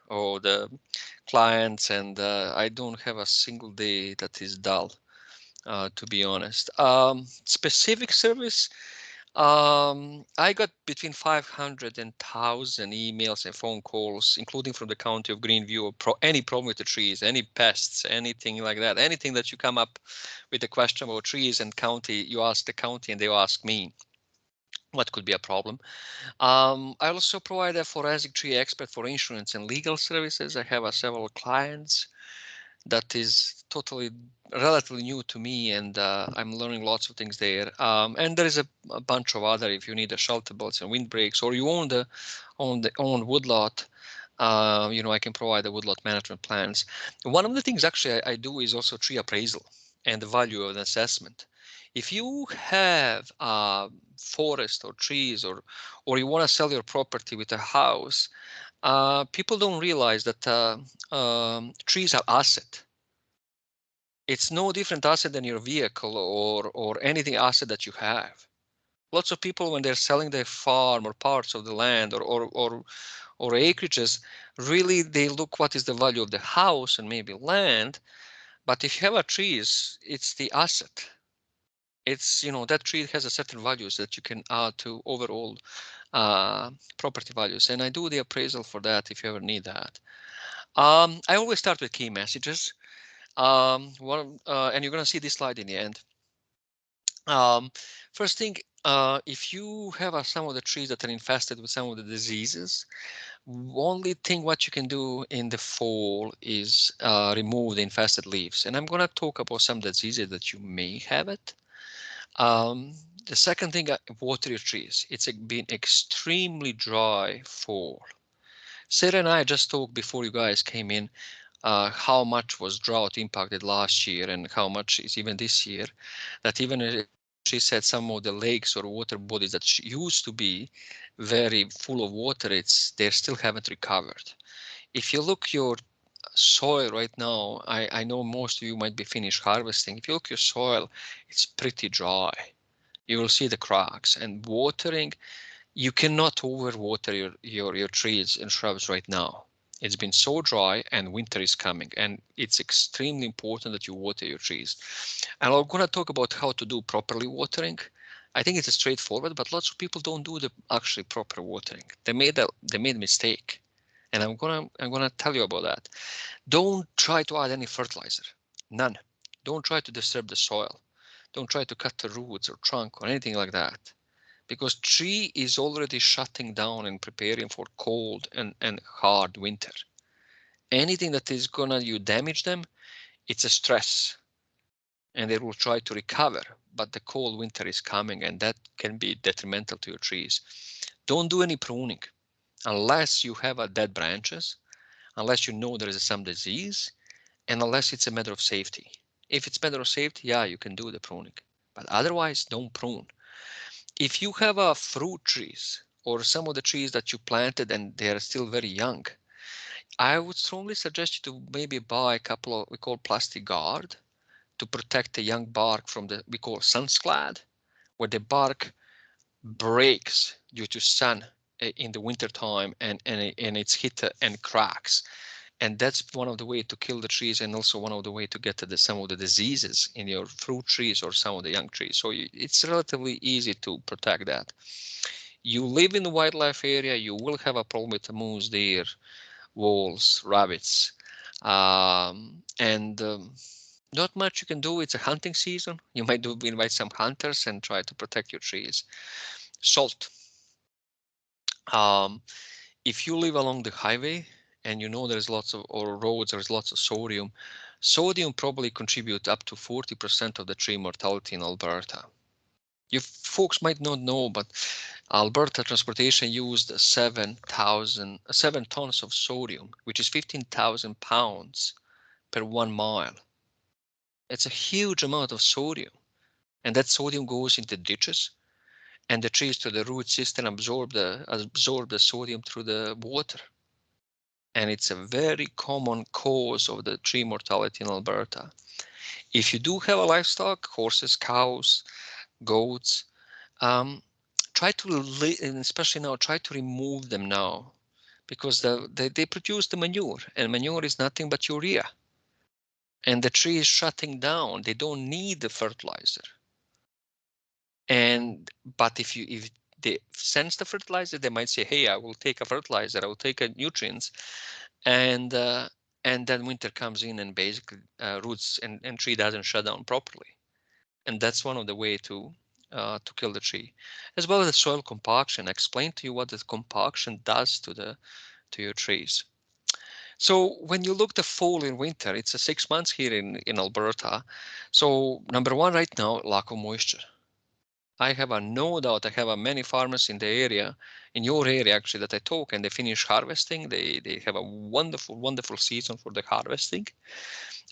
or the clients, and I don't have a single day that is dull, to be honest. Specific service, I got between 500 and 1,000 emails and phone calls, including from the county of Greenview, any problem with the trees, any pests, anything like that, anything that you come up with a question about trees and county, you ask the county and they ask me what could be a problem. I also provide a forensic tree expert for insurance and legal services. I have several clients that is totally relatively new to me, and I'm learning lots of things there. And there is a bunch of other, if you need a shelter bolts and windbreaks, or you own the woodlot, I can provide the woodlot management plans. One of the things actually I do is also tree appraisal and the value of an assessment. If you have a forest or trees, or you want to sell your property with a house, people don't realize that trees are asset. It's no different asset than your vehicle or anything asset that you have. Lots of people, when they're selling their farm or parts of the land or acreages, really they look what is the value of the house and maybe land. But if you have a trees, it's the asset. It's, that tree has a certain values that you can add to overall property values. And I do the appraisal for that if you ever need that. I always start with key messages. And you're going to see this slide in the end. First thing, if you have some of the trees that are infested with some of the diseases, only thing what you can do in the fall is remove the infested leaves. And I'm going to talk about some diseases that you may have it. The second thing, water your trees. It's been extremely dry fall. Sarah and I just talked before you guys came in how much was drought impacted last year and how much is even this year. That even she said some of the lakes or water bodies that used to be very full of water, they still haven't recovered. If you look your soil right now, I know most of you might be finished harvesting. If you look your soil, it's pretty dry. You will see the cracks, and watering, you cannot overwater your trees and shrubs right now. It's been so dry and winter is coming, and it's extremely important that you water your trees. And I'm going to talk about how to do properly watering. I think it's straightforward, but lots of people don't do the actually proper watering. They made a mistake, and I'm gonna tell you about that. Don't try to add any fertilizer, none. Don't try to disturb the soil. Don't try to cut the roots or trunk or anything like that, because tree is already shutting down and preparing for cold and hard winter. Anything that is gonna you damage them, it's a stress, and they will try to recover, but the cold winter is coming, and that can be detrimental to your trees. Don't do any pruning unless you have a dead branches, unless you know there is some disease, and unless it's a matter of safety. If it's a matter of safety, yeah, you can do the pruning, but otherwise don't prune. If you have fruit trees or some of the trees that you planted and they are still very young, I would strongly suggest you to maybe buy a couple of, we call plastic guard, to protect the young bark from we call sunscald, where the bark breaks due to sun in the winter time, and it's hit and cracks. And that's one of the way to kill the trees, and also one of the way to get to some of the diseases in your fruit trees or some of the young trees. So it's relatively easy to protect that. You live in the wildlife area, you will have a problem with the moose, deer, wolves, rabbits, and not much you can do. It's a hunting season. You might invite some hunters and try to protect your trees. Salt. If you live along the highway and you know there's lots of, or roads, there's lots of sodium, sodium probably contributes up to 40% of the tree mortality in Alberta. You folks might not know, but Alberta transportation used 7 tons of sodium, which is 15,000 pounds per 1 mile. It's a huge amount of sodium, and that sodium goes into ditches, and the trees through the root system absorb the sodium through the water. And it's a very common cause of the tree mortality in Alberta. If you do have a livestock, horses, cows, goats, try to, and especially now, try to remove them now, because they produce the manure, and manure is nothing but urea. And the tree is shutting down. They don't need the fertilizer. But if they sense the fertilizer, they might say, "Hey, I will take a fertilizer. I will take a nutrients," and then winter comes in, and basically roots and tree doesn't shut down properly. And that's one of the way to kill the tree, as well as the soil compaction. I explain to you what the compaction does to your trees. So when you look the fall and winter, it's a 6 months here in Alberta. So number one right now, lack of moisture. I have a no doubt. I have a many farmers in the area, in your area actually, that I talk, and they finish harvesting. They have a wonderful season for the harvesting.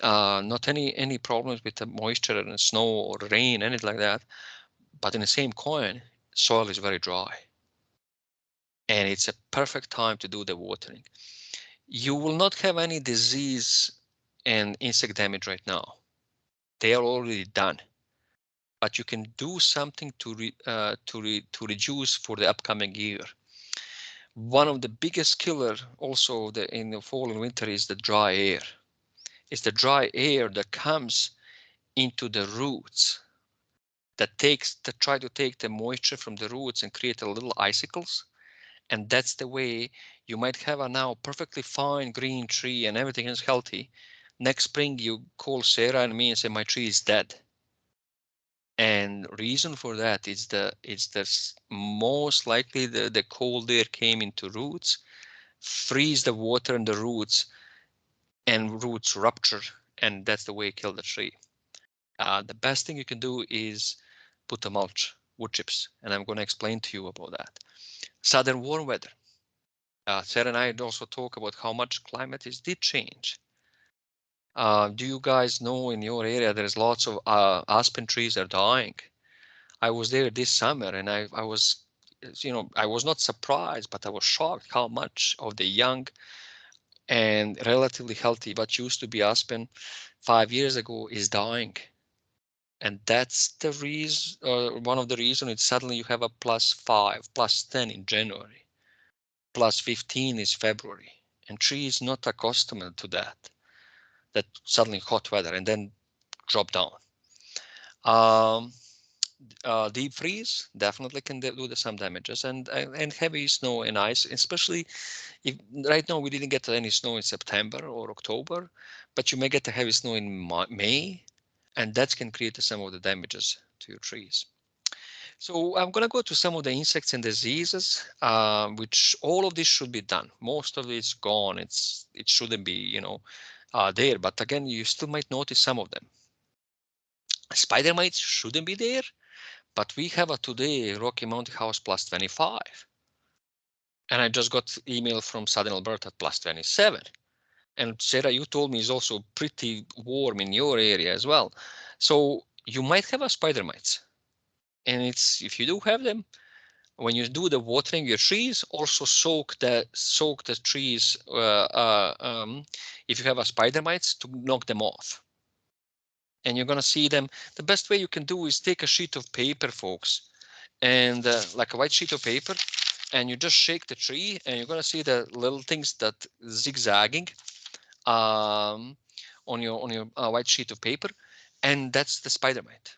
Not any problems with the moisture and snow or rain, anything like that. But in the same coin, soil is very dry, and it's a perfect time to do the watering. You will not have any disease and insect damage right now. They are already done. But you can do something to reduce for the upcoming year. One of the biggest killer also in the fall and winter is the dry air. It's the dry air that comes into the roots that try to take the moisture from the roots and create a little icicles. And that's the way you might have a now perfectly fine green tree and everything is healthy. Next spring you call Sarah and me and say my tree is dead. And reason for that is most likely the cold air came into roots, freeze the water in the roots, and roots rupture, and that's the way it killed the tree. The best thing you can do is put a mulch, wood chips, and I'm going to explain to you about that. Southern warm weather. Sarah and I also talk about how much climate did change. Do you guys know in your area there's lots of aspen trees are dying? I was there this summer, and I was, I was not surprised, but I was shocked how much of the young and relatively healthy, what used to be aspen 5 years ago, is dying. And that's the reason, one of the reasons it's suddenly you have a +5, +10 in January, +15 is February. And tree is not accustomed to that suddenly hot weather and then drop down. Deep freeze definitely can do some damages, and heavy snow and ice, especially if right now we didn't get any snow in September or October, but you may get a heavy snow in May, and that can create some of the damages to your trees. So I'm going to go to some of the insects and diseases, which all of this should be done. Most of it's gone. It shouldn't be, there, but again, you still might notice some of them. Spider mites shouldn't be there. But we have today Rocky Mountain House +25. And I just got email from Southern Alberta +27. And Sarah, you told me it's also pretty warm in your area as well. So you might have a spider mites. And if you do have them, when you do the watering your trees, also soak the trees if you have a spider mites, to knock them off. And you're going to see them. The best way you can do is take a sheet of paper, folks, and like a white sheet of paper, and you just shake the tree, and you're going to see the little things that zigzagging on your white sheet of paper, and that's the spider mite.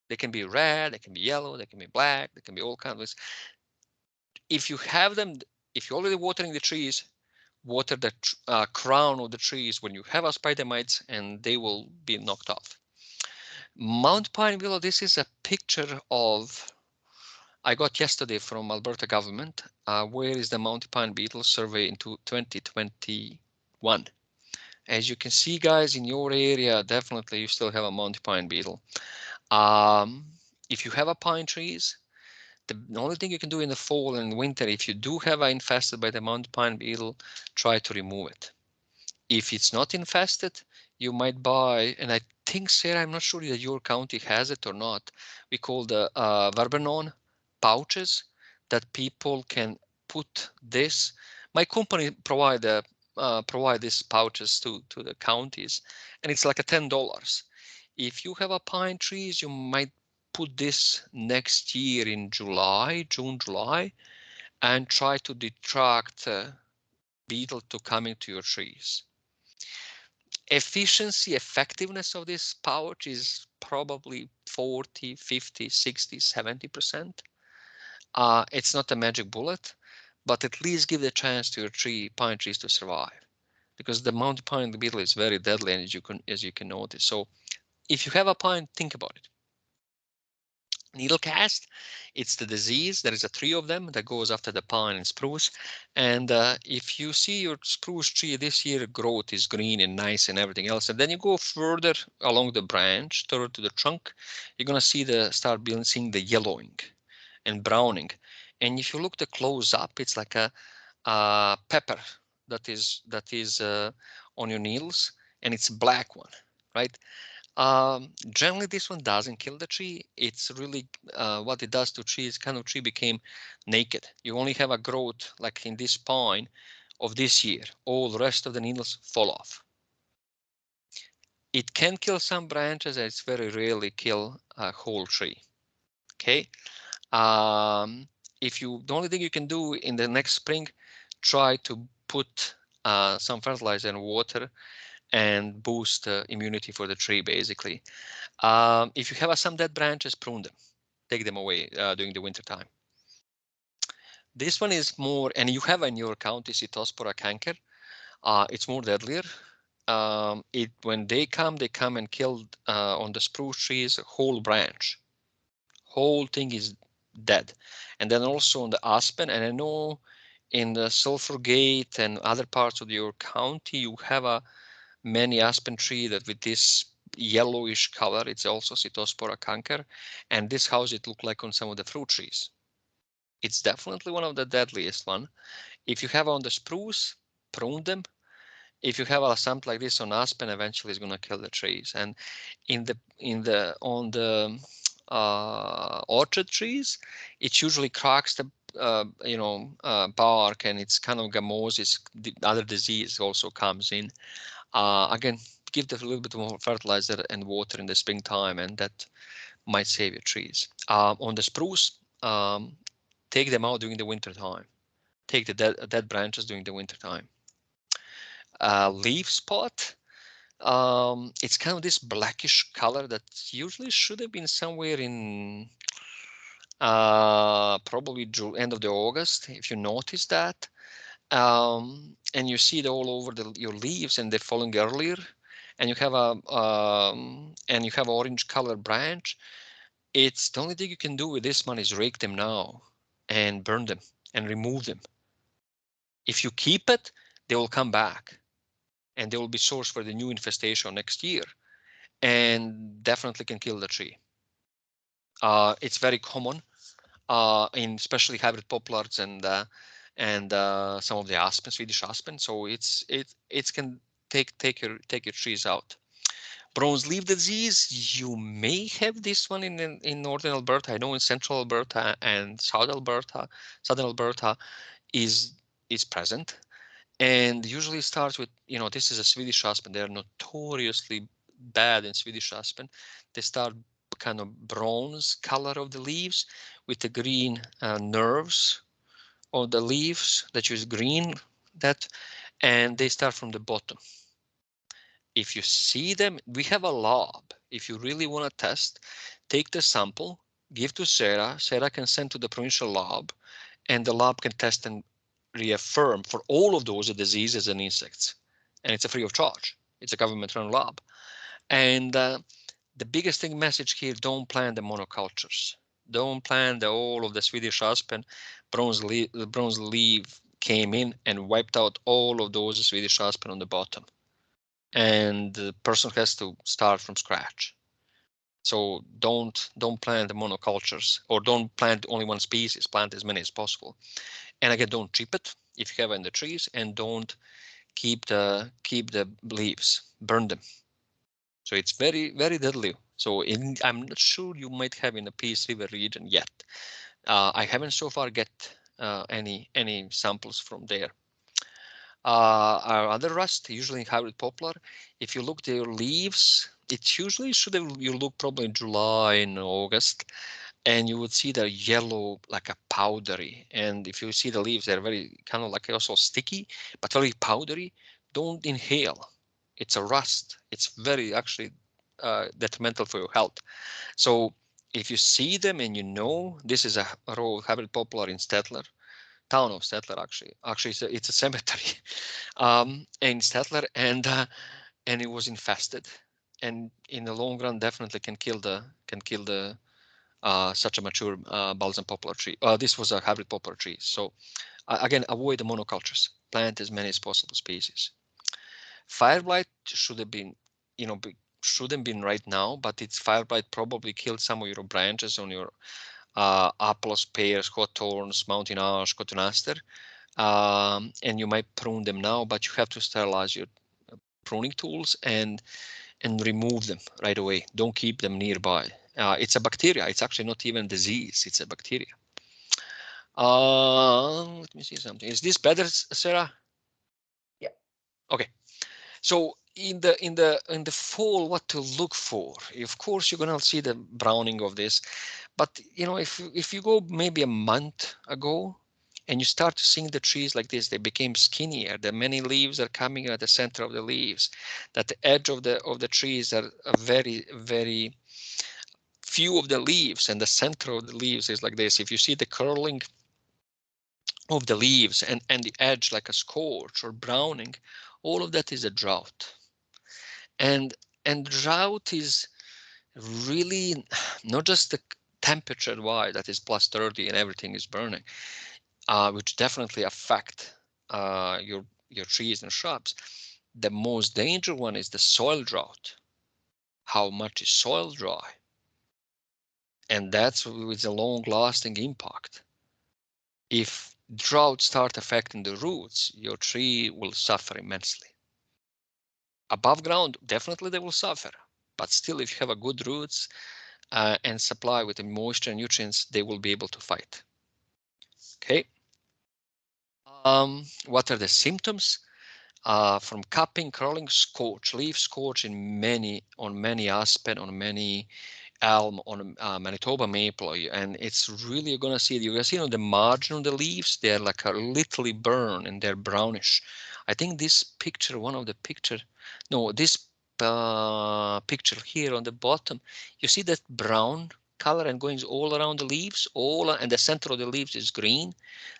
They can be red, they can be yellow, they can be black, they can be all kinds of. If you have them, if you're already watering the trees, water the crown of the trees when you have a spider mites, and they will be knocked off. Mount Pine Willow, this is a picture of I got yesterday from Alberta government. Where is the Mount Pine beetle survey into 2021? As you can see, guys, in your area, definitely you still have a Mount Pine beetle. If you have a pine trees, the only thing you can do in the fall and winter, if you do have infested by the Mount Pine beetle, try to remove it. If it's not infested, you might buy, and I think, Sarah, I'm not sure that your county has it or not. We call the Verbenon pouches that people can put this. My company provide these pouches to the counties, and it's like a $10. If you have a pine trees, you might put this next year in June, July, and try to detract beetle to come into your trees. Efficiency, effectiveness of this pouch is probably 40, 50, 60, 70%. It's not a magic bullet, but at least give the chance to your pine trees to survive, because the mountain pine beetle is very deadly, and as you can notice. So if you have a pine, think about it. Needle cast, it's the disease. There is a three of them that goes after the pine and spruce. And if you see your spruce tree this year, growth is green and nice and everything else, and then you go further along the branch toward to the trunk, you're gonna see seeing the yellowing and browning. And if you look the close up, it's like a pepper that is on your needles, and it's a black one, right? Generally, this one doesn't kill the tree. It's really what it does to trees. Kind of tree became naked. You only have a growth like in this pine of this year. All the rest of the needles fall off. It can kill some branches, and it's very rarely kill a whole tree. Okay. The only thing you can do in the next spring, try to put some fertilizer and water and boost immunity for the tree, basically. If you have some dead branches, prune them, take them away during the winter time. This one is more, and you have in your county Cytospora canker. It's more deadlier. When they come and kill on the spruce trees, whole branch, whole thing is dead. And then also on the aspen, and I know in the Sulphur Gate and other parts of your county, you have many aspen tree that with this yellowish color, it's also Cytospora canker. And this house it looked like on some of the fruit trees. It's definitely one of the deadliest one. If you have on the spruce, prune them. If you have something like this on aspen, eventually it's going to kill the trees. And on the orchard trees, it usually cracks the bark, and it's kind of gamosis. The other disease also comes in. Again, give them a little bit more fertilizer and water in the springtime, and that might save your trees. On the spruce, take them out during the winter time. Take the dead branches during the winter time. Leaf spot, it's kind of this blackish color that usually should have been somewhere in probably end of the August, if you notice that. And you see it all over your leaves, and they're falling earlier, and you have orange color branch. It's the only thing you can do with this one is rake them now and burn them and remove them. If you keep it, they will come back, and they will be source for the new infestation next year, and definitely can kill the tree. It's very common in especially hybrid poplars and some of the aspen, Swedish aspen. So it can take your trees out. Bronze leaf disease, you may have this one in northern Alberta. I know in central Alberta and southern Alberta is present, and usually starts with, this is a Swedish aspen. They are notoriously bad in Swedish aspen. They start kind of bronze color of the leaves with the green nerves of the leaves that use green, and they start from the bottom. If you see them, we have a lab. If you really want to test, take the sample, give to Sarah. Sarah can send to the provincial lab, and the lab can test and reaffirm for all of those diseases and insects. And it's a free of charge. It's a government-run lab. And the biggest message here, don't plant the monocultures. Don't plant all of the Swedish aspen. The bronze leaf came in and wiped out all of those Swedish aspen on the bottom. And the person has to start from scratch. So don't plant the monocultures, or don't plant only one species. Plant as many as possible. And again, don't chip it if you have in the trees, and don't keep the leaves. Burn them. So it's very, very deadly. So I'm not sure you might have in the Peace River region yet. I haven't so far get any samples from there. Our other rust, usually hybrid poplar, if you look their leaves, it usually you look probably in July and August. and you would see the yellow, like a powdery. And if you see the leaves, they're very kind of like also sticky, but very powdery. Don't inhale. It's a rust. It's very actually detrimental for your health. So if you see them and you know this is a row of hybrid poplar in Stettler, town of Stettler, actually it's a cemetery in Stettler, and it was infested, and in the long run definitely can kill the such a mature balsam poplar tree. This was a hybrid poplar tree. So again, avoid the monocultures. Plant as many as possible species. Fire blight should have been, shouldn't been right now, but it's fire blight probably killed some of your branches on your apples, pears, hawthorns, mountain ash, cotton aster, and you might prune them now, but you have to sterilize your pruning tools and remove them right away. Don't keep them nearby. It's a bacteria. It's actually not even disease. It's a bacteria. Let me see something. Is this better, Sarah? Yeah. Okay. So in the fall, what to look for? Of course, you're gonna see the browning of this, but if you go maybe a month ago, and you start seeing the trees like this, they became skinnier. The many leaves are coming at the center of the leaves. That the edge of the trees are very very few of the leaves, and the center of the leaves is like this. If you see the curling of the leaves and the edge like a scorch or browning, all of that is a drought. And drought is really not just the temperature wise that is plus 30 and everything is burning, which definitely affect your trees and shrubs. The most dangerous one is the soil drought. How much is soil dry? And that's with a long lasting impact. If drought start affecting the roots, your tree will suffer immensely. Above ground, definitely they will suffer, but still, if you have a good roots and supply with the moisture and nutrients, they will be able to fight. Okay. What are the symptoms? From cupping, curling, scorch, leaf scorch on many aspen, on many elm, on Manitoba maple, and it's really you're gonna see. You're gonna see on the margin of the leaves, they're like a little burn and they're brownish. I think this picture, one of the picture, no, this picture here on the bottom, you see that brown color and going all around the leaves, and the center of the leaves is green.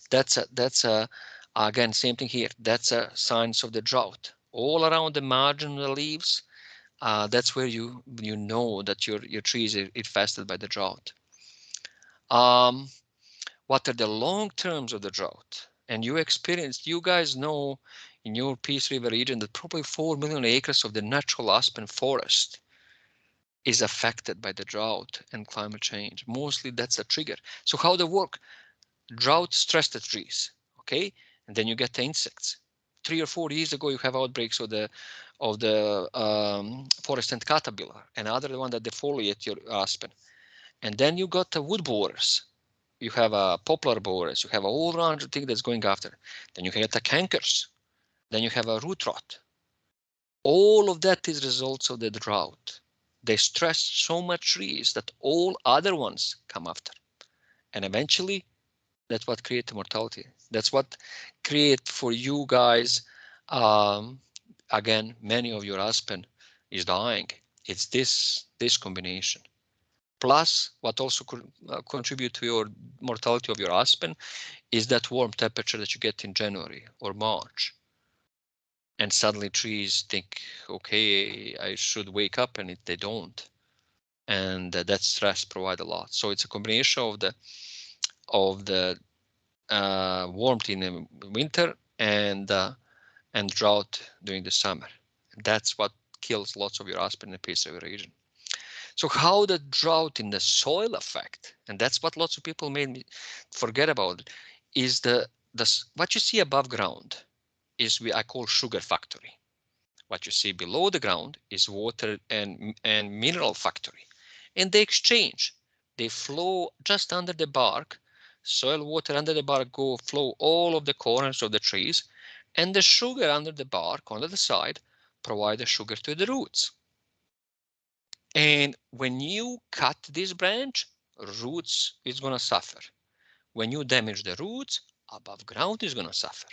That's a again same thing here. That's a signs of the drought. All around the margin of the leaves, that's where you know that your tree is infested by the drought. Um, what are the long terms of the drought? And you guys know in your Peace River region that probably 4 million acres of the natural aspen forest is affected by the drought and climate change. Mostly that's a trigger. So how they work? Drought stress the trees, okay? And then you get the insects. 3 or 4 years ago, you have outbreaks of the forest ant caterpillar, another one that defoliate your aspen. And then you got the wood borers. You have a poplar borers. You have a whole range of things that's going after. Then you get the cankers. Then you have a root rot. All of that is results of the drought. They stress so much trees that all other ones come after. And eventually that's what creates mortality. That's what create for you guys. Um, Again, many of your aspen is dying. It's this combination. Plus, what also contribute to your mortality of your aspen is that warm temperature that you get in January or March. And suddenly trees think, okay, I should wake up, and they don't. And that stress provide a lot. So it's a combination of the warmth in the winter and drought during the summer. That's what kills lots of your aspen in the Peace River region. So how the drought in the soil affect, and that's what lots of people made me forget about, is the what you see above ground is I call sugar factory. What you see below the ground is water and mineral factory, and they exchange. They flow just under the bark. Soil water under the bark flow all of the corners of the trees, and the sugar under the bark on the side provide the sugar to the roots. And when you cut this branch, roots is going to suffer. When you damage the roots, above ground is going to suffer.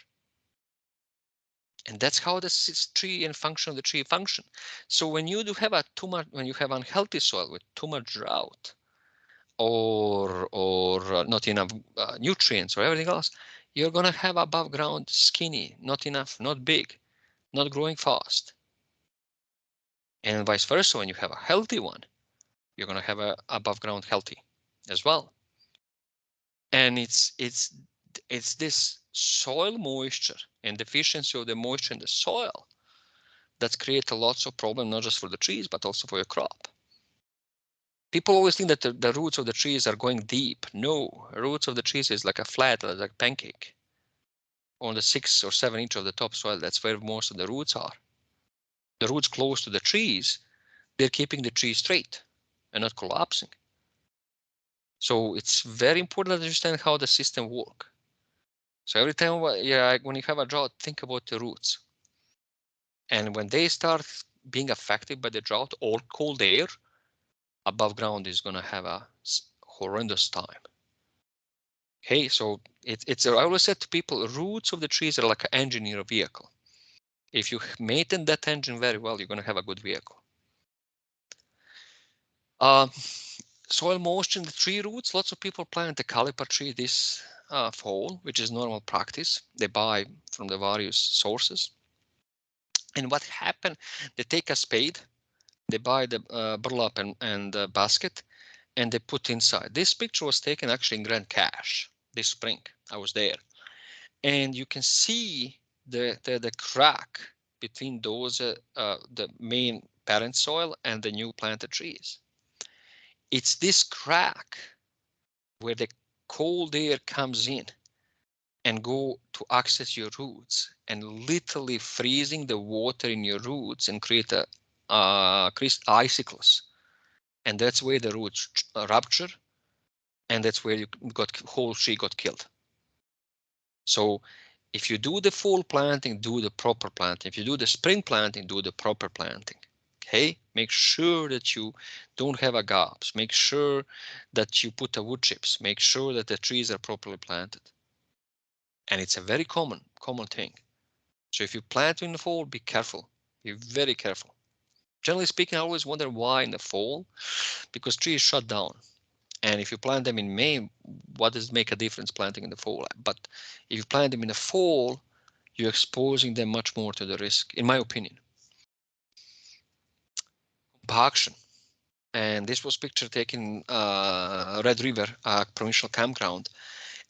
And that's how the tree and function of the tree function. So when you do have when you have unhealthy soil with too much drought, or not enough nutrients or everything else, you're going to have above ground skinny, not enough, not big, not growing fast. And vice versa, when you have a healthy one, you're going to have a above ground healthy as well. And it's this soil moisture and deficiency of the moisture in the soil that creates lots of problems, not just for the trees, but also for your crop. People always think that the roots of the trees are going deep. No, roots of the trees is like a flat, like a pancake. On the 6 or 7 inch of the topsoil, that's where most of the roots are. The roots close to the trees, they're keeping the tree straight and not collapsing. So it's very important to understand how the system works. So every time when you have a drought, think about the roots. And when they start being affected by the drought or cold air, above ground is going to have a horrendous time. Okay, so I always said to people, roots of the trees are like an engine in a vehicle. If you maintain that engine very well, you're going to have a good vehicle. Soil moisture in the tree roots. Lots of people plant a caliper tree this fall, which is normal practice. They buy from the various sources. And what happened? They take a spade, they buy the burlap and the basket, and they put inside. This picture was taken actually in Grand Cache this spring. I was there, and you can see the crack between those the main parent soil and the new planted trees. It's this crack where the cold air comes in and go to access your roots and literally freezing the water in your roots and create icicles. And that's where the roots rupture, and that's where whole tree got killed. So if you do the fall planting, do the proper planting. If you do the spring planting, do the proper planting. Okay, make sure that you don't have a gaps. Make sure that you put a wood chips. Make sure that the trees are properly planted. And it's a very common thing. So if you plant in the fall, be careful. Be very careful. Generally speaking, I always wonder why in the fall, because trees shut down. And if you plant them in May, what does it make a difference planting in the fall? But if you plant them in the fall, you're exposing them much more to the risk, in my opinion. Compaction. And this was picture taken Red River provincial campground.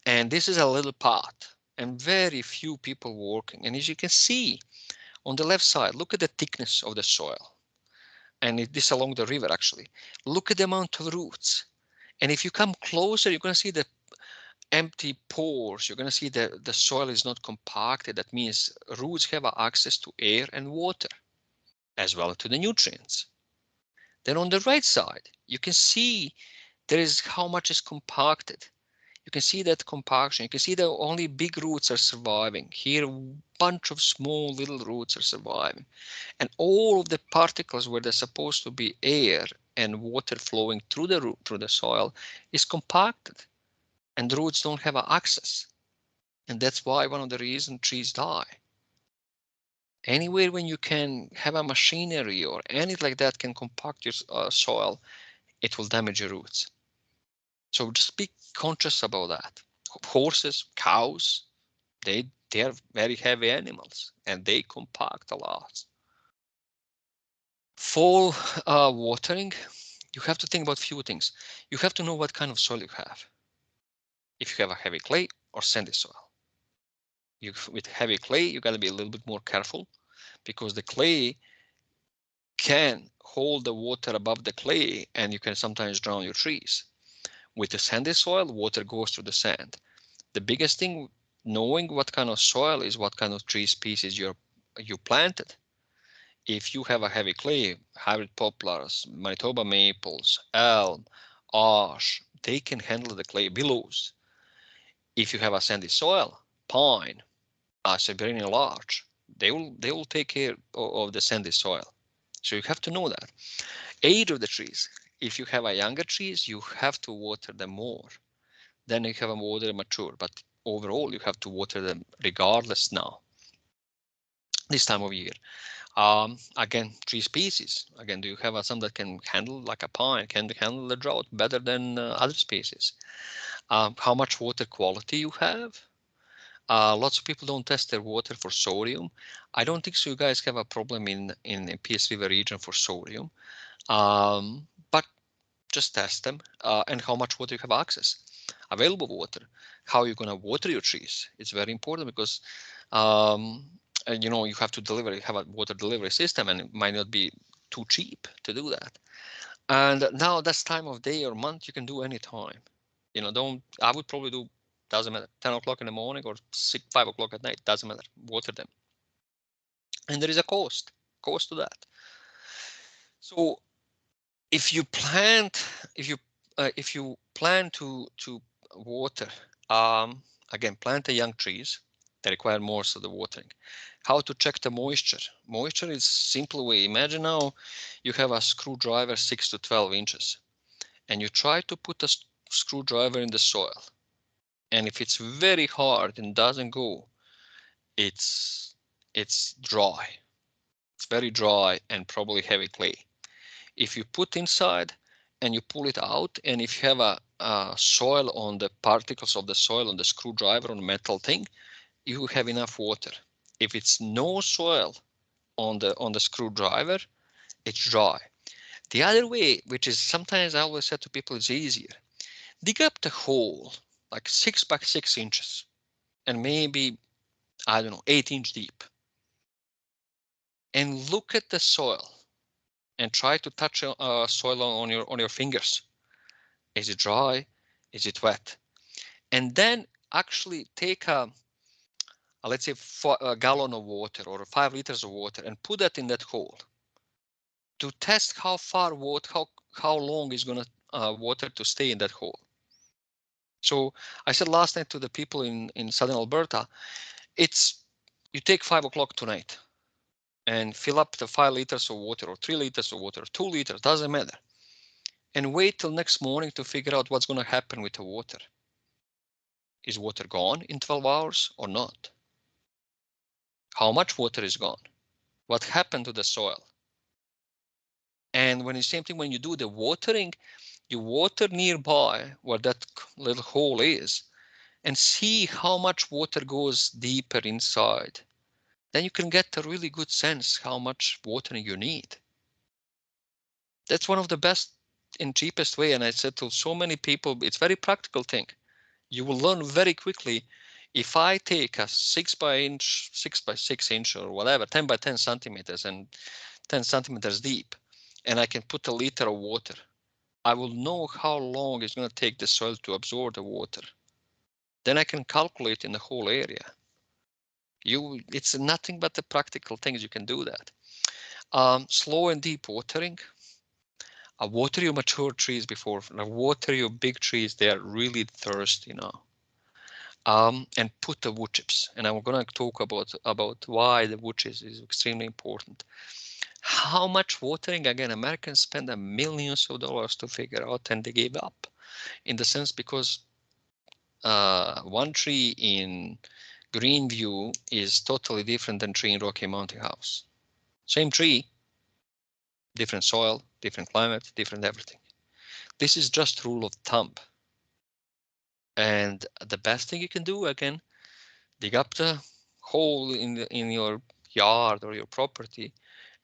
And this is a little path and very few people working. And as you can see on the left side, look at the thickness of the soil. And this along the river, actually. Look at the amount of roots. And if you come closer, you're going to see the empty pores. You're going to see the soil is not compacted. That means roots have access to air and water, as well as to the nutrients. Then on the right side, you can see there is how much is compacted. You can see that compaction. You can see that only big roots are surviving. Here, a bunch of small little roots are surviving. And all of the particles where they're supposed to be air and water flowing through the root, through the soil, is compacted. And the roots don't have access. And that's why one of the reasons trees die. Anywhere when you can have a machinery or anything like that can compact your soil, it will damage your roots. So just be conscious about that. Horses, cows, they are very heavy animals and they compact a lot. Fall watering, you have to think about a few things. You have to know what kind of soil you have. If you have a heavy clay or sandy soil. With heavy clay, you got to be a little bit more careful because the clay can hold the water above the clay and you can sometimes drown your trees. With the sandy soil, water goes through the sand. The biggest thing, knowing what kind of soil is what kind of tree species you planted. If you have a heavy clay, hybrid poplars, Manitoba maples, elm, ash, they can handle the clay billows. If you have a sandy soil, pine, Siberian larch, they will take care of the sandy soil. So you have to know that. Age of the trees. If you have a younger trees, you have to water them more. Then you have a water mature, but overall you have to water them regardless now, this time of year. Again, tree species. Again, do you have some that can handle, like a pine, can handle the drought better than other species? How much water quality you have? Lots of people don't test their water for sodium. I don't think so you guys have a problem in PS River region for sodium, but just test them, and how much water you have access. Available water, how you're going to water your trees. It's very important because and, you have to have a water delivery system, and it might not be too cheap to do that. And now that's time of day or month you can do any time. I would probably do, doesn't matter, 10 o'clock in the morning or 5 o'clock at night, doesn't matter, water them. And there is a cost to that. So if you plan to water, again, plant the young trees that require most of the watering. How to check the moisture? Moisture is simple way. Imagine now you have a screwdriver 6 to 12 inches, and you try to put a screwdriver in the soil, and if it's very hard and doesn't go, it's dry. It's very dry and probably heavy clay. If you put inside and you pull it out, and if you have a soil on the particles of the soil on the screwdriver on the metal thing, you have enough water. If it's no soil on the screwdriver, it's dry. The other way, which is sometimes I always say to people, is easier. Dig up the hole like 6 by 6 inches and maybe, I don't know, 8-inch deep, and look at the soil and try to touch soil on your fingers. Is it dry? Is it wet? And then actually take let's say a gallon of water or 5 liters of water and put that in that hole to test how far how long is going to water to stay in that hole. So I said last night to the people in southern Alberta, you take 5 o'clock tonight and fill up the 5 liters of water or 3 liters of water, or 2 liters, doesn't matter, and wait till next morning to figure out what's going to happen with the water. Is water gone in 12 hours or not? How much water is gone? What happened to the soil? And when the same thing, when you do the watering, you water nearby where that little hole is and see how much water goes deeper inside. Then you can get a really good sense how much watering you need. That's one of the best and cheapest way. And I said to so many people, it's very practical thing. You will learn very quickly. If I take a 6 by 6 inch or whatever, 10 by 10 centimeters and 10 centimeters deep, and I can put a liter of water, I will know how long it's going to take the soil to absorb the water. Then I can calculate in the whole area. It's nothing but the practical things you can do that. Slow and deep watering. Water your mature trees before. Water your big trees. They are really thirsty now. And put the wood chips. And I'm going to talk about why the wood chips is extremely important. How much watering? Again, Americans spend millions of dollars to figure out, and they gave up. In the sense because one tree in Greenview is totally different than tree in Rocky Mountain House. Same tree, different soil, different climate, different everything. This is just rule of thumb. And the best thing you can do, again, dig up the hole in your yard or your property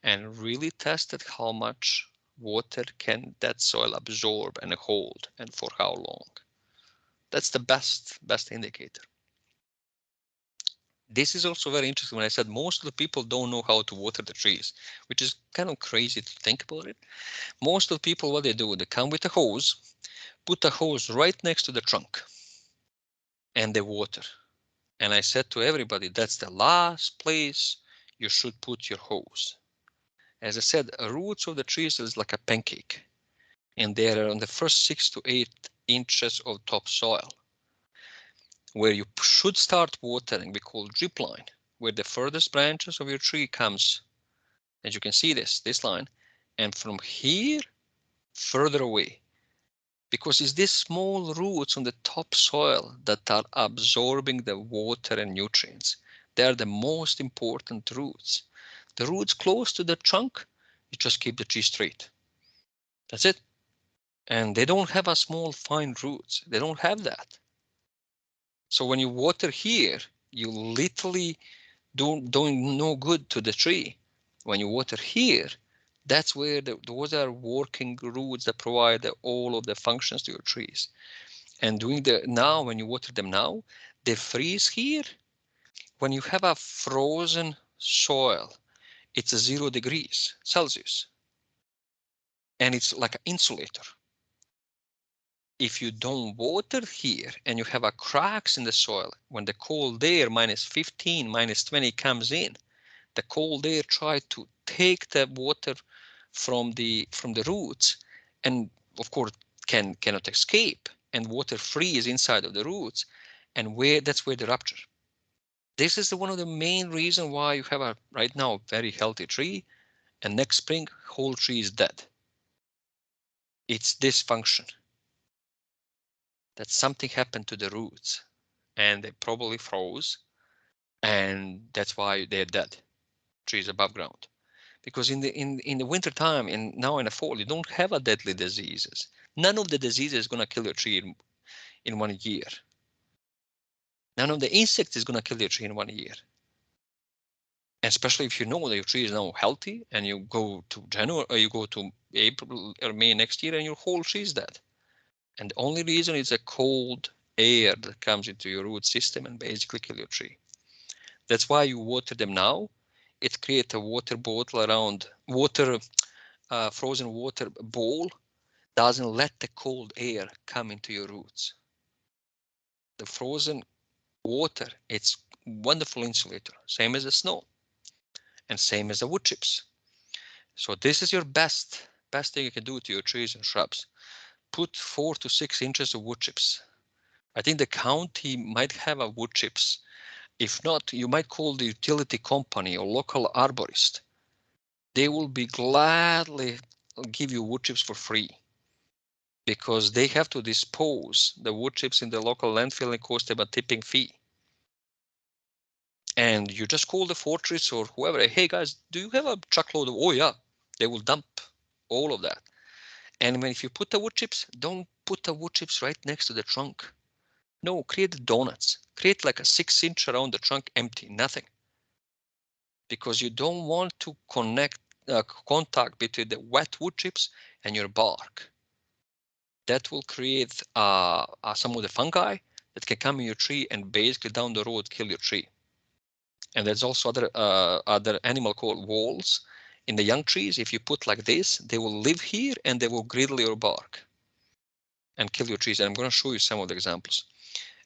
and really test it how much water can that soil absorb and hold and for how long. That's the best indicator. This is also very interesting when I said most of the people don't know how to water the trees, which is kind of crazy to think about it. Most of the people, what they do, they come with a hose, put the hose right next to the trunk, and they water. And I said to everybody, that's the last place you should put your hose. As I said, the roots of the trees is like a pancake, and they are on the first 6 to 8 inches of topsoil. Where you should start watering, we call drip line, where the furthest branches of your tree comes, as you can see this line, and from here further away, because it's these small roots on the top soil that are absorbing the water and nutrients. They are the most important roots. The roots close to the trunk, you just keep the tree straight. That's it. And they don't have a small fine roots. They don't have that. So when you water here, you literally doing no good to the tree. When you water here, that's where those are working roots that provide all of the functions to your trees. And doing now, when you water them now, they freeze here. When you have a frozen soil, it's 0 degrees Celsius, and it's like an insulator. If you don't water here and you have a cracks in the soil, when the cold air -15, -20 comes in, the cold air tries to take the water from the roots, and of course cannot escape, and water freeze inside of the roots, and that's where the rupture. This is one of the main reasons why you have right now very healthy tree, and next spring whole tree is dead. It's dysfunction. That something happened to the roots, and they probably froze, and that's why they're dead. Trees above ground. Because in the winter time and now in the fall, you don't have a deadly diseases. None of the diseases is going to kill your tree in 1 year. None of the insects is going to kill your tree in 1 year. And especially if you know that your tree is now healthy, and you go to January, or you go to April or May next year, and your whole tree is dead. And the only reason is a cold air that comes into your root system and basically kill your tree. That's why you water them now. It creates a water bottle around water, frozen water bowl, doesn't let the cold air come into your roots. The frozen water, it's wonderful insulator, same as the snow, and same as the wood chips. So this is your best thing you can do to your trees and shrubs. Put 4 to 6 inches of wood chips. I think the county might have a wood chips. If not, you might call the utility company or local arborist. They will be gladly give you wood chips for free, because they have to dispose the wood chips in the local landfill and cost them a tipping fee. And you just call the fortress or whoever, hey guys, do you have a truckload of, oh yeah, they will dump all of that. And if you put the wood chips, don't put the wood chips right next to the trunk. No, create donuts. Create like a 6-inch around the trunk, empty, nothing. Because you don't want to contact between the wet wood chips and your bark. That will create some of the fungi that can come in your tree and basically down the road kill your tree. And there's also other animal called voles. In the young trees, if you put like this, they will live here and they will griddle your bark and kill your trees. And I'm going to show you some of the examples.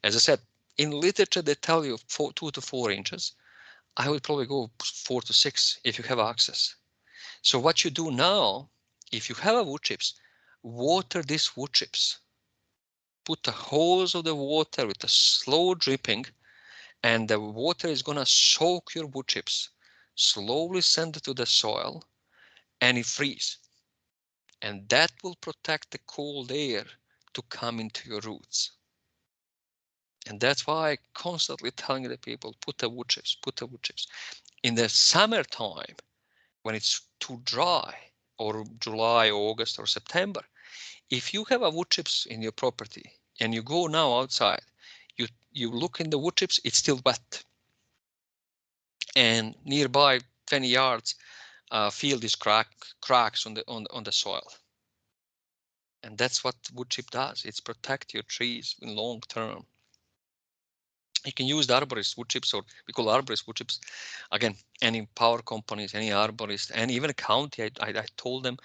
As I said, in literature, they tell you 2 to 4 inches. I would probably go 4 to 6 if you have access. So what you do now, if you have a wood chips, water these wood chips. Put a hose of the water with a slow dripping, and the water is going to soak your wood chips, slowly send it to the soil, and it freeze. And that will protect the cold air to come into your roots. And that's why I constantly telling the people, put the wood chips, put the wood chips. In the summertime, when it's too dry, or July, August, or September, if you have a wood chips in your property and you go now outside, you look in the wood chips, it's still wet. And nearby 20 yards, field is cracks on the soil. And that's what wood chip does. It's protect your trees in long term. You can use the arborist wood chips, or we call arborist wood chips. Again, any power companies, any arborist, and even a county, I told them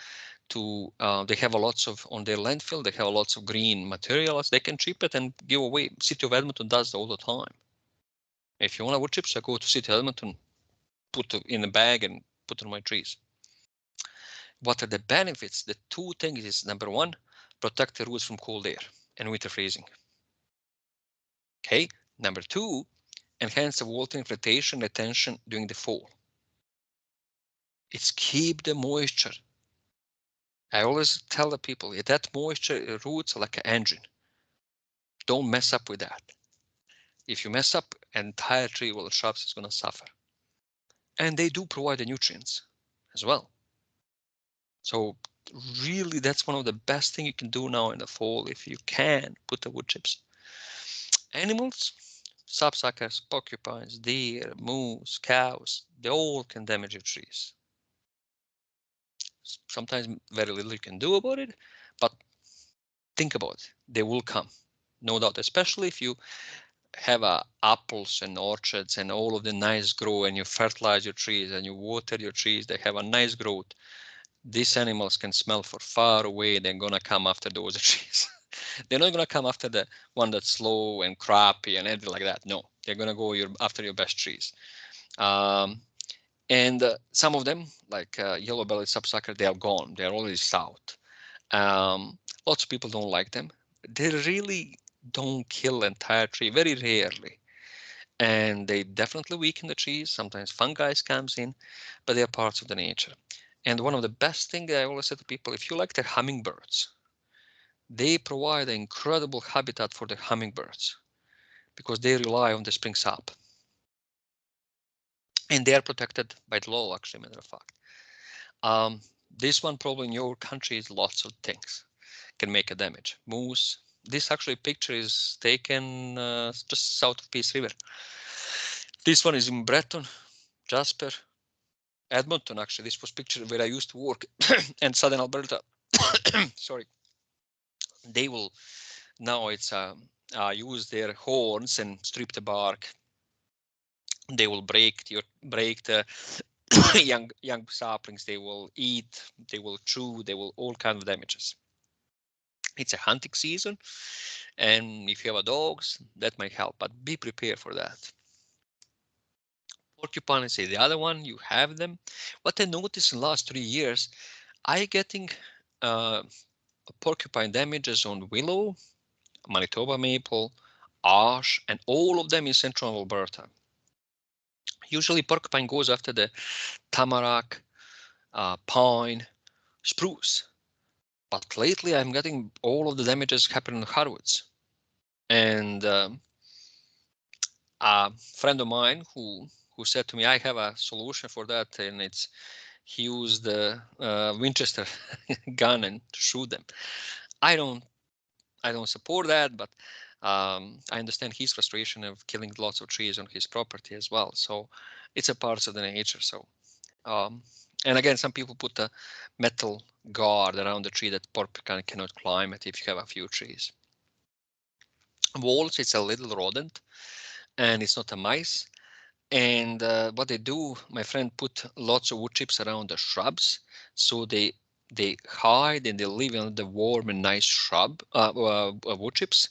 to, they have lots of, on their landfill, they have lots of green materials. They can chip it and give away. City of Edmonton does all the time. If you want a wood chips, I go to City of Edmonton, put it in a bag and put it on my trees. What are the benefits? The 2 things is, number 1, protect the roots from cold air and winter freezing. Okay. Number 2, enhance the water infiltration retention during the fall. It's keep the moisture. I always tell the people that moisture roots are like an engine. Don't mess up with that. If you mess up, entire tree or shrubs is going to suffer. And they do provide the nutrients as well. So really, that's one of the best thing you can do now in the fall if you can put the wood chips. Animals, sapsuckers, porcupines, deer, moose, cows, they all can damage your trees. Sometimes very little you can do about it, but think about it. They will come, no doubt, especially if you have apples and orchards and all of the nice grow and you fertilize your trees and you water your trees, they have a nice growth. These animals can smell for far away. They're going to come after those trees. They're not going to come after the one that's slow and crappy and anything like that. No, they're going to go after your best trees. And some of them, like yellow-bellied sapsucker, they are gone. They're already south. Lots of people don't like them. They really don't kill entire tree, very rarely. And they definitely weaken the trees. Sometimes fungi comes in, but they are parts of the nature. And one of the best things I always say to people, if you like the hummingbirds, they provide an incredible habitat for the hummingbirds because they rely on the spring sap. And they are protected by the law, actually, matter of fact. This one probably in your country is lots of things can make a damage. Moose. This actually picture is taken just south of Peace River. This one is in Breton, Jasper, Edmonton. Actually, this was picture where I used to work, and southern Alberta. Sorry, they will now it's use their horns and strip the bark. They will break the young saplings. They will eat. They will chew. They will all kind of damages. It's a hunting season, and if you have a dogs, that might help. But be prepared for that. Porcupine is the other one. You have them. What I noticed in the last 3 years, I getting porcupine damages on willow, Manitoba maple, ash, and all of them in central Alberta. Usually porcupine goes after the tamarack, pine, spruce. But lately I'm getting all of the damages happening in hardwoods. And a friend of mine who said to me, I have a solution for that, and it's he used the Winchester gun and to shoot them. I don't support that, but I understand his frustration of killing lots of trees on his property as well. So it's a part of the nature. So and again, some people put a metal guard around the tree that porcupine cannot climb it if you have a few trees. Voles, it's a little rodent, and it's not a mice. And what they do, my friend put lots of wood chips around the shrubs, so they hide and they live in the warm and nice shrub wood chips,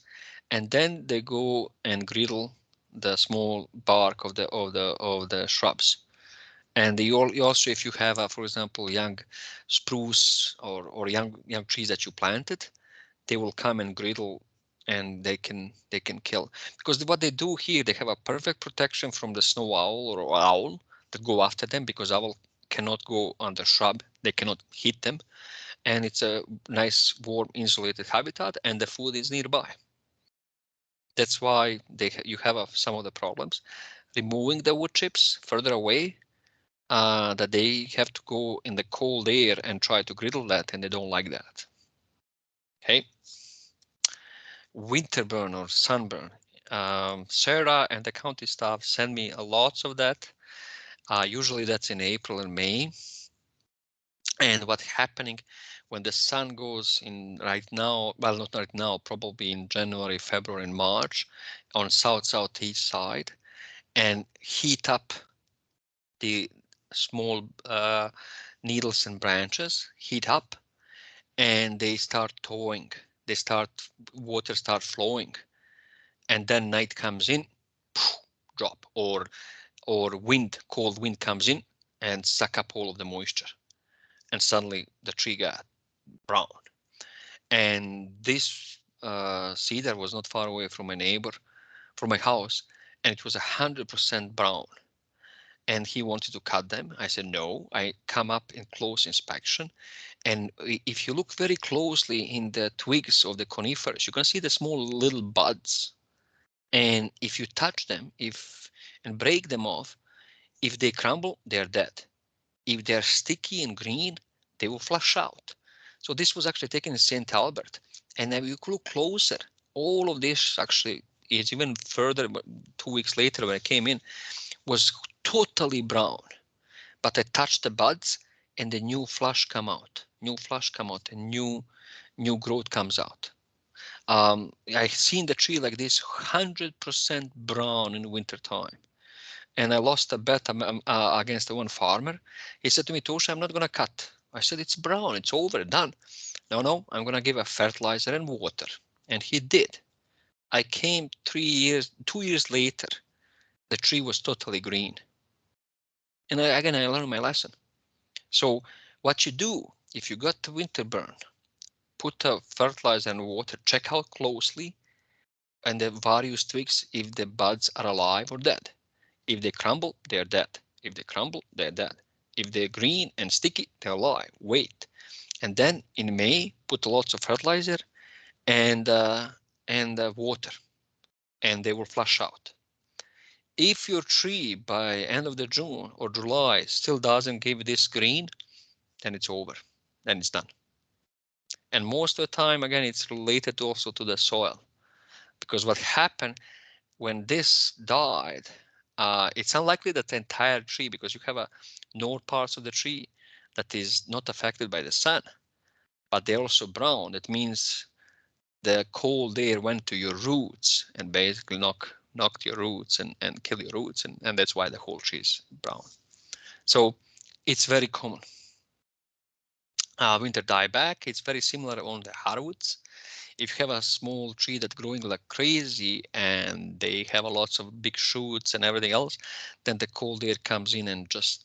and then they go and griddle the small bark of the shrubs. And you also, if you have, for example, young spruce or young trees that you planted, they will come and griddle, and they can kill. Because what they do here, they have a perfect protection from the snow owl or owl that go after them, because owl cannot go on the shrub, they cannot hit them, and it's a nice warm insulated habitat, and the food is nearby. That's why you have some of the problems removing the wood chips further away, that they have to go in the cold air and try to griddle that, and they don't like that. Okay. Winter burn or sunburn. Sarah and the county staff send me lots of that. Usually that's in April and May. And what's happening when the sun goes in right now, well, not right now, probably in January, February, and March on southeast side, and heat up the small needles and branches, heat up, and they start thawing. Water start flowing, and then night comes in, drop, or cold wind comes in and suck up all of the moisture, and suddenly the tree got brown. And this cedar was not far away from my neighbor, from my house, and it was 100% brown. and he wanted to cut them. I said no. I come up in close inspection, and if you look very closely in the twigs of the conifers, you can see the small little buds. And if you touch them, and break them off, if they crumble, they're dead. If they're sticky and green, they will flush out. So this was actually taken in St. Albert. And if you look closer, all of this actually is even further. 2 weeks later, when I came in, was totally brown. But I touched the buds, and the new flush come out. And new growth comes out. I've seen the tree like this 100% brown in winter time. And I lost a bet against one farmer. He said to me, Toso, I'm not going to cut. I said, it's brown, it's over, done. No, I'm going to give a fertilizer and water. And he did. I came 2 years later, the tree was totally green. And I learned my lesson. So what you do, if you got the winter burn, put a fertilizer and water, check out closely and the various twigs if the buds are alive or dead. If they crumble, they're dead. If they crumble, they're dead. If they're green and sticky, they're alive. Wait. And then in May, put lots of fertilizer and water, and they will flush out. If your tree by end of the June or July still doesn't give this green, then it's over. Then it's done. And most of the time, again, it's related also to the soil. Because what happened when this died, it's unlikely that the entire tree, because you have a north parts of the tree that is not affected by the sun, but they're also brown. That means the cold air went to your roots and basically knocked your roots and kill your roots, and that's why the whole tree is brown. So it's very common. Winter dieback, it's very similar on the hardwoods. If you have a small tree that's growing like crazy and they have a lots of big shoots and everything else, then the cold air comes in and just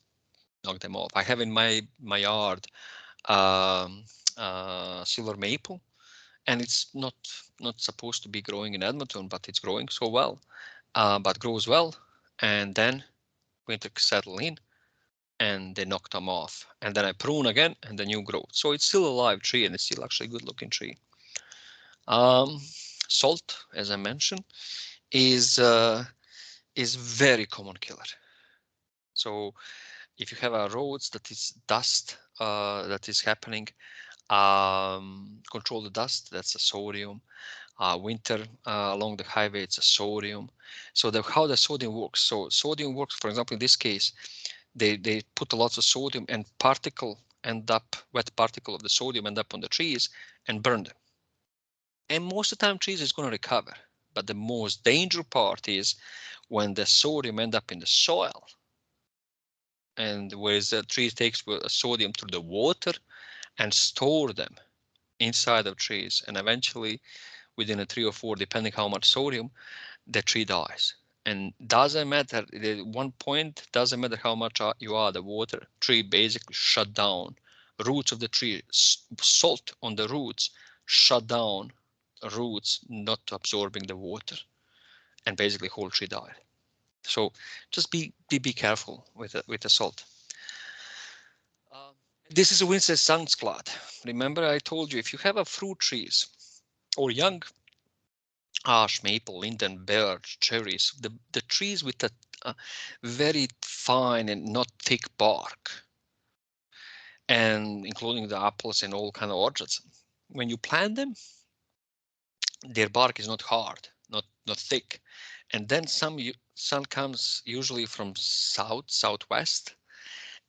knock them off. I have in my yard silver maple, and it's not supposed to be growing in Edmonton, but it's growing so well, but grows well, and then winter settle in and they knock them off, and then I prune again and the new growth. So it's still a live tree, and it's still actually a good looking tree. Salt, as I mentioned, is very common killer. So if you have a roads that is dust that is happening, control the dust. That's a sodium. Winter along the highway, it's a sodium. So how the sodium works. So sodium works, for example, in this case, they put a lot of sodium, and wet particle of the sodium end up on the trees and burn them. And most of the time trees is going to recover. But the most dangerous part is when the sodium end up in the soil. And whereas the tree takes sodium through the water and store them inside of trees, and eventually within a 3 or 4, depending how much sodium, the tree dies. And doesn't matter, at one point, doesn't matter how much you are, the water, tree basically shut down. Roots of the tree, salt on the roots, shut down roots not absorbing the water, and basically whole tree died. So just be careful with the salt. This is a winter sunscald. Remember, I told you if you have a fruit trees or young ash, maple, linden, birch, cherries, the trees with a very fine and not thick bark, and including the apples and all kind of orchards. When you plant them, their bark is not hard, not thick, and then sun comes usually from southwest,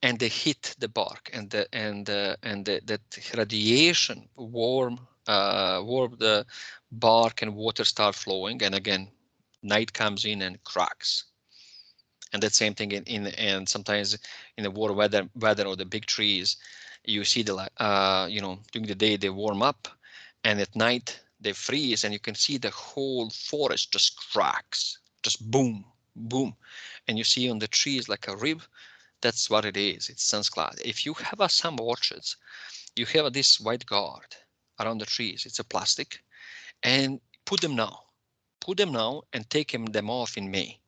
and they hit the bark, and that radiation warm the bark, and water start flowing, and again night comes in and cracks. And that same thing and sometimes in the warm weather or the big trees, you see during the day they warm up, and at night they freeze, and you can see the whole forest just cracks, just boom, boom, and you see on the trees like a rib. That's what it is. It's sunscald. If you have some orchards, you have this white guard around the trees. It's a plastic, and put them now. Put them now and take them off in May.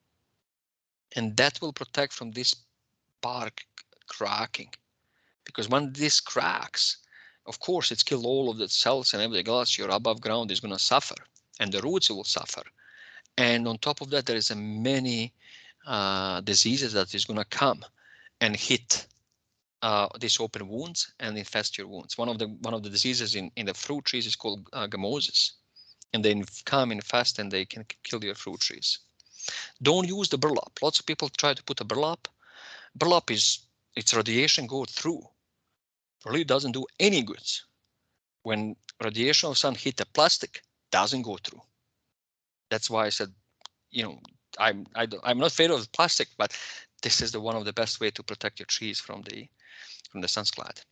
And that will protect from this bark cracking, because when this cracks, of course, it's killed all of the cells and everything else. Your above ground is going to suffer, and the roots will suffer. And on top of that, there is a many diseases that is going to come and hit these open wounds and infest your wounds. One of the diseases in the fruit trees is called gamosis, and they come infest and they can kill your fruit trees. Don't use the burlap. Lots of people try to put a burlap. Burlap its radiation go through. Really doesn't do any good. When radiation of sun hit the plastic, doesn't go through. That's why I said, I'm not afraid of plastic, but this is one of the best way to protect your trees from the sunscald.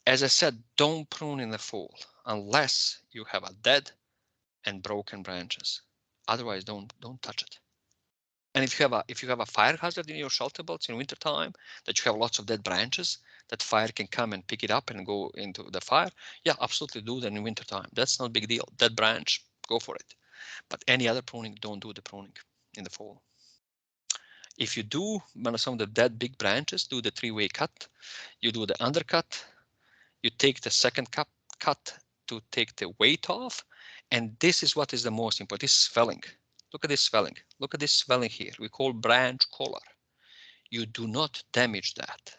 As I said, don't prune in the fall unless you have a dead and broken branches. Otherwise, don't touch it. And if you have a fire hazard in your shelter belts in wintertime, that you have lots of dead branches, that fire can come and pick it up and go into the fire, yeah, absolutely do that in wintertime. That's not a big deal. Dead branch, go for it. But any other pruning, don't do the pruning in the fall. If you do some of the dead big branches, do the 3-way cut. You do the undercut. You take the second cut to take the weight off. And this is what is the most important, this swelling. Look at this swelling. Look at this swelling here. We call branch collar. You do not damage that.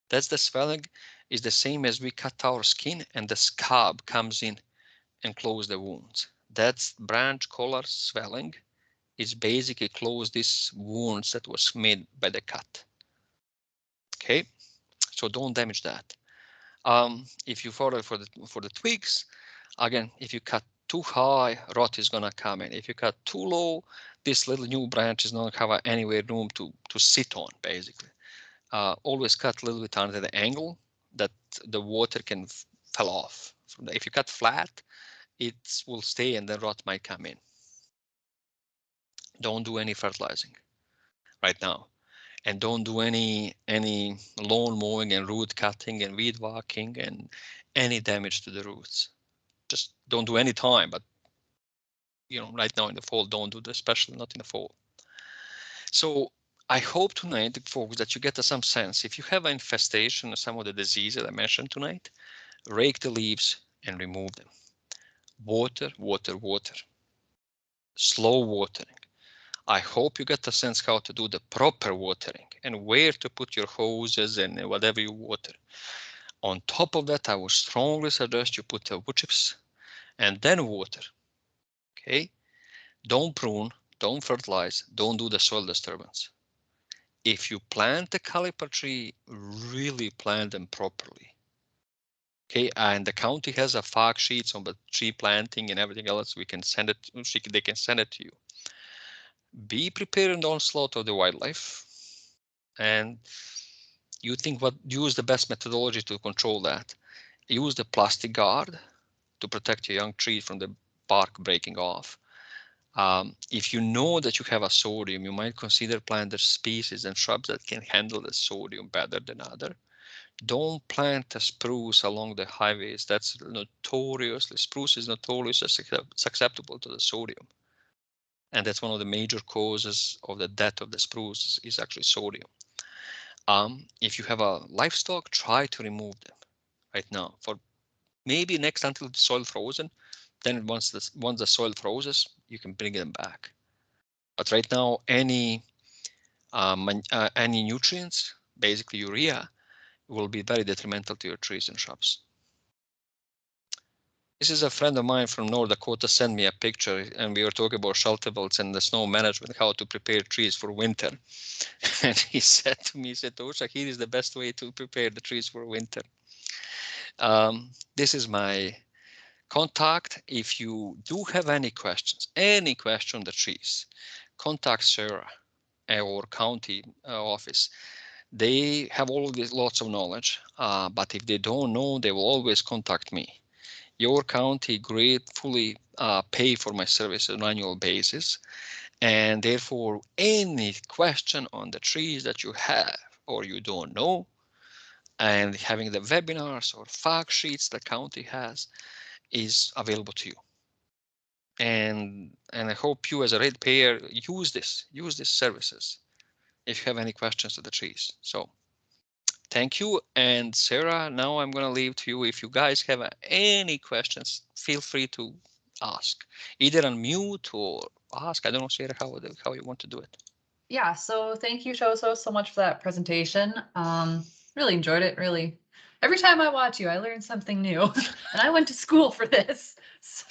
That's the swelling is the same as we cut our skin and the scab comes in and close the wounds. That's branch collar swelling. It's basically close these wounds that was made by the cut. Okay, so don't damage that. If you follow for the twigs, again, if you cut too high, rot is gonna come in. If you cut too low, this little new branch is not have anywhere room to sit on, basically. Always cut a little bit under the angle that the water can fall off. If you cut flat, it will stay and then rot might come in. Don't do any fertilizing right now. And don't do any lawn mowing and root cutting and weed whacking and any damage to the roots. Just don't do any time, but right now in the fall, don't do this, especially not in the fall. So I hope tonight, folks, that you get some sense. If you have an infestation of some of the diseases I mentioned tonight, rake the leaves and remove them. Water, water, water. Slow watering. I hope you get a sense how to do the proper watering and where to put your hoses and whatever you water. On top of that, I would strongly suggest you put the wood chips and then water. Okay? Don't prune, don't fertilize, don't do the soil disturbance. If you plant the caliper tree, really plant them properly. Okay, and the county has a fact sheets on the tree planting and everything else. We can send it. They can send it to you. Be prepared in the onslaught of the wildlife, and you think use the best methodology to control that. Use the plastic guard to protect your young tree from the bark breaking off. If you know that you have a sodium, you might consider planting species and shrubs that can handle the sodium better than other. Don't plant a spruce along the highways. That's notoriously, spruce is notoriously susceptible to the sodium. And that's one of the major causes of the death of the spruce is actually sodium. If you have a livestock, try to remove them right now. For maybe next until the soil frozen, then once the soil freezes, you can bring them back. But right now, any nutrients, basically urea, will be very detrimental to your trees and shrubs. This is a friend of mine from North Dakota sent me a picture, and we were talking about shelter belts and the snow management, how to prepare trees for winter. And he said to me, Toso, here is the best way to prepare the trees for winter. This is my contact. If you do have any questions on the trees, contact Sarah or county office. They have all this lots of knowledge, but if they don't know, they will always contact me. Your county gratefully pay for my service on an annual basis, and therefore any question on the trees that you have or you don't know, and having the webinars or fact sheets the county has is available to you. And I hope you as a ratepayer use these services. if you have any questions to the trees. So thank you. And Sarah, now I'm going to leave to you. If you guys have any questions, feel free to ask, either unmute or ask. I don't know, Sarah, how you want to do it. Yeah, so thank you, Toso, so much for that presentation. Really enjoyed it, really. Every time I watch you, I learn something new. And I went to school for this. So,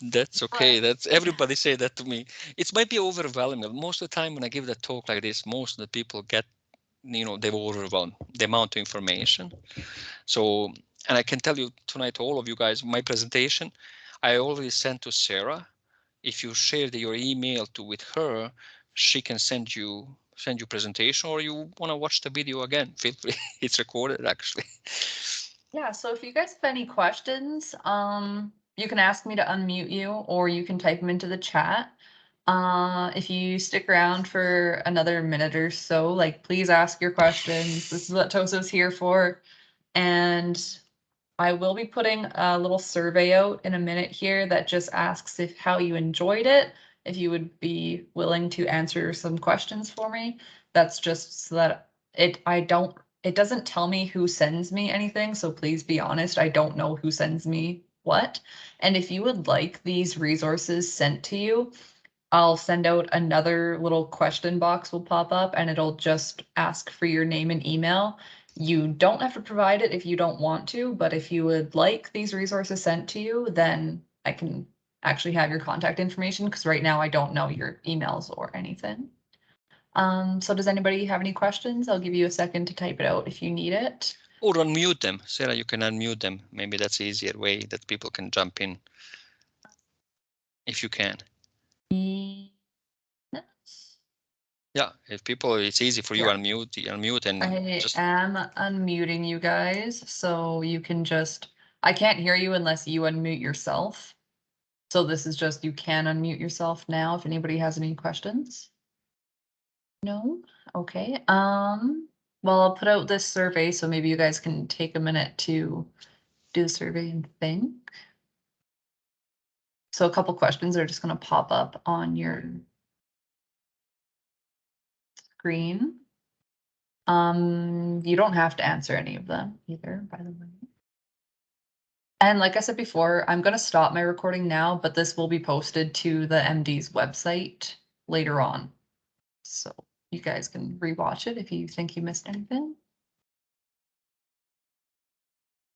That's okay. That's everybody say that to me. It might be overwhelming. Most of the time when I give the talk like this, most of the people get, they're overwhelmed, the amount of information. So, and I can tell you tonight, all of you guys, my presentation, I already sent to Sarah. If you share your email with her, she can send you presentation, or you want to watch the video again, feel free. It's recorded actually. yeah, so if you guys have any questions, you can ask me to unmute you, or you can type them into the chat. If you stick around for another minute or so, like, please ask your questions. This is what Toso's here for. And I will be putting a little survey out in a minute here that just asks how you enjoyed it, if you would be willing to answer some questions for me. That's just so that it doesn't tell me who sends me anything, so please be honest, I don't know who sends me what. And if you would like these resources sent to you, I'll send out another little question box will pop up, and it'll just ask for your name and email. You don't have to provide it if you don't want to, but if you would like these resources sent to you, then I can actually have your contact information, because right now I don't know your emails or anything. So does anybody have any questions? I'll give you a second to type it out if you need it. Or unmute them. Sarah, you can unmute them. Maybe that's an easier way that people can jump in. If you can. Yeah, if people, it's easy for you, unmute and I am unmuting you guys, so you can just, I can't hear you unless you unmute yourself. So this is just, you can unmute yourself now if anybody has any questions. No? Okay. Well, I'll put out this survey, so maybe you guys can take a minute to do the survey and think. So a couple questions are just going to pop up on your screen. You don't have to answer any of them either, by the way. And like I said before, I'm going to stop my recording now, but this will be posted to the MD's website later on. So you guys can rewatch it if you think you missed anything.